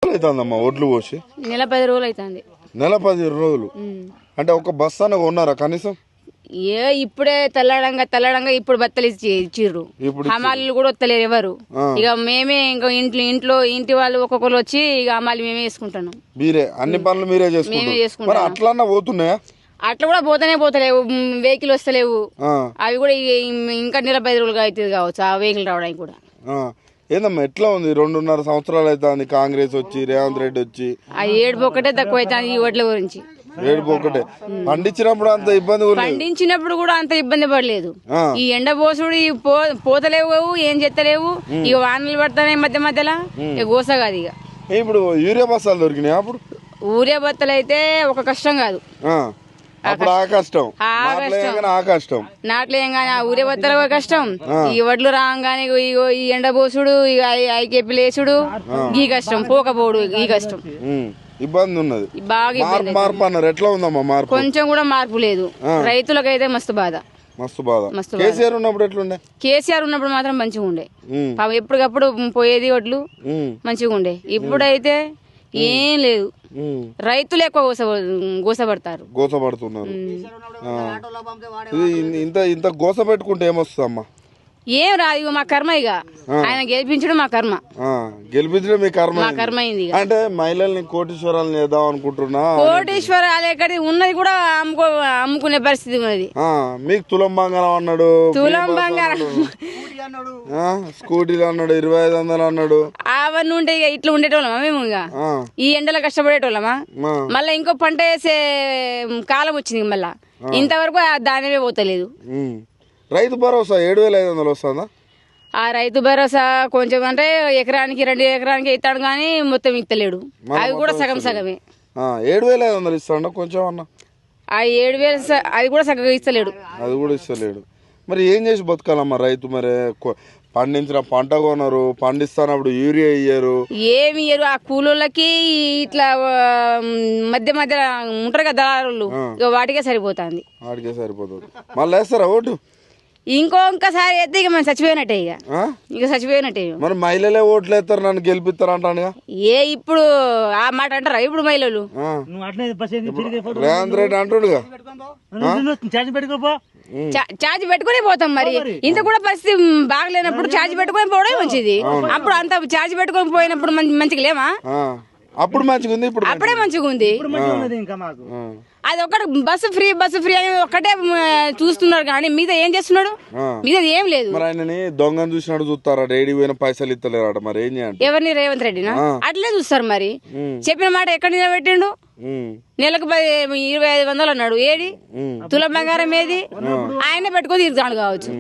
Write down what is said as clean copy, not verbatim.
రోజులు అవుతుందమ్మా ఒడ్లు పోసి? నెల 10 రోజులు అవుతుంది. నెల 10 రోజులు అంటే ఒక బస్తా ఉన్నారా కనీసం? ఇప్పుడే తెల్లడంగా ఇప్పుడు బత్తలు ఇచ్చిర్రు. హమాలీలు కూడా వస్తలేరు ఎవరు. ఇక మేమే ఇంకా ఇంటి వాళ్ళు ఒక్కొక్కరు వచ్చి ఇక హమాలి మేమే వేసుకుంటున్నాం. మీరే అన్ని పనులు మీరే చేసుకుంటారు. అట్లా పోతున్నాయా? అట్లా కూడా పోతలేవు. వెహికల్ వస్తలేవు. అవి కూడా ఇంకా నెల 10 రోజులుగా అవుతుంది కావచ్చు ఆ వెహికల్ రావడానికి కూడా. ఏందమ్మా ఎట్లా ఉంది? 2.5 సంవత్సరాలు అవుతుంది కాంగ్రెస్ వచ్చి, రేవంత్ రెడ్డి వచ్చి. ఆ ఏడుపు ఒకటే తక్కువ అవుతుంది ఈ ఓట్ల గురించి. ఏడుపు ఒకటే. పండించినప్పుడు అంత ఇబ్బంది కూడా అంత ఇబ్బంది పడలేదు. ఈ ఎండ పోసుడు పోతలేవు, ఏం చెత్తలేవు. ఇక వానలు పడతాయి మధ్య మధ్యలో. ఇక గోస కాదు. ఇక ఇప్పుడు యూరియా బస్తాలు దొరికినాయి. అప్పుడు ఊరియా బత్తలు అయితే ఒక కష్టం కాదు. నాట్లేయంగానే ఆ ఊరే బత్తలు కష్టం. ఈ వడ్లు రాగానే ఈ ఎండ పోసుడు, ఇక ఐకేపీ లేసుడు ఈ కష్టం. పోకపోడు ఈ కష్టం. ఇబ్బంది ఉన్నది. బాగా మార్పు అన్నారు. ఎట్లా ఉందమ్మా మార్పు? కొంచెం కూడా మార్పు లేదు. రైతులకైతే మస్తు బాధ. కేసీఆర్ ఉన్నప్పుడు ఎట్లుండే? కేసీఆర్ ఉన్నప్పుడు మాత్రం మంచిగా ఉండే. ఎప్పటికప్పుడు పోయేది వడ్లు మంచిగా ఉండే. ఇప్పుడైతే ఏం లేదు. రైతులు ఎక్కువ గోసపడుతున్నారు. ఇంత గోస పెట్టుకుంటే ఏమొస్తుందమ్మా? ఏం రాదు. మా కర్మ. ఇక ఆయన గెలిపించడం మా కర్మ. గెలిపించడం మీ కర్మ. మా కర్మ అయింది. అంటే మహిళల్ని కోటీశ్వరాలు చేద్దాం అనుకుంటున్నా. కోటీశ్వరాలు ఎక్కడ ఉన్నది కూడా అమ్ముకునే పరిస్థితి ఉన్నది. మీకు తులం బంగారం అన్నాడు, తులం బంగారం స్కూటీలు అన్నాడు, 2500 అన్నాడు. అవన్నీ ఉంటే ఇక ఇట్లా ఉండేటోళ్ళమా మేము? ఇక ఈ ఎండలో కష్టపడేటోళ్ళమా? మళ్ళీ ఇంకో పంట వేసే కాలం వచ్చింది. మళ్ళా ఇంతవరకు దానివే పోతలేదు. రైతు భరోసా 7500 వస్తుందా? ఆ రైతు భరోసా కొంచెం అంటే ఎకరానికి 2 ఎకరానికి ఇస్తాడు కానీ మొత్తం ఇస్తలేడు. అవి కూడా సగం సగమే. 7500 ఇస్తాడు కొంచెం అన్న. ఆ 7000 అది కూడా సగం ఇస్తలేడు. అది కూడా ఇస్తలేడు. మరి ఏం చేసి బతకాలమ్మా రైతు? మరి పండించిన పంట కొనరు, పండిస్తానప్పుడు యూరియా ఇయ్యరు, ఏమి ఇయ్యరు. ఆ కూలోళ్ళకి ఇట్లా మధ్య మధ్య ఉంటారు కదా దళారులు, వాటికే సరిపోతుంది. మళ్ళీ వేస్తారా ఓటు? ఇంకోసారి అయితే ఇక మేము చచ్చిపోయినట్టే. ఇక చచ్చిపోయినట్టే. మరి మహిళలే ఓట్లు వేస్తారు, నన్ను గెలిపిస్తారు అంటాను. ఇప్పుడు ఆ మాట అంటారా ఇప్పుడు మహిళలు? రేవంత్ రెడ్డి అంటుడుగా ఛార్జ్ పెట్టుకునే పోతాం. మరి ఇంత కూడా పరిస్థితి బాగలేనప్పుడు ఛార్జ్ పెట్టుకుని పోవడం మంచిది. అప్పుడు అంత ఛార్జ్ పెట్టుకొని పోయినప్పుడు మంచిగా లేమా? అప్పుడు మంచిగా ఉంది. ఇప్పుడు అప్పుడే మంచిగా ఉంది. అది ఒకటి బస్సు ఫ్రీ అని ఒక్కటే చూస్తున్నారు కానీ మీద ఏం చేస్తున్నాడు? మీద ఏం లేదు. మరి ఆయనని దొంగను చూసినట్టు చూస్తారా? రేడి పోయిన పైసలు ఇస్తలేరట. మరి ఏం చేయాలి? ఎవరిని? రేవంత్ రెడ్డినా? అట్లే చూస్తారు. మరి చెప్పిన మాట ఎక్కడ నిలబెట్టిండు? నెలకు 2500 అన్నాడు. ఏది తులం బంగారం ఏది? ఆయన పెట్టుకొని తీరుతాడు కావచ్చు.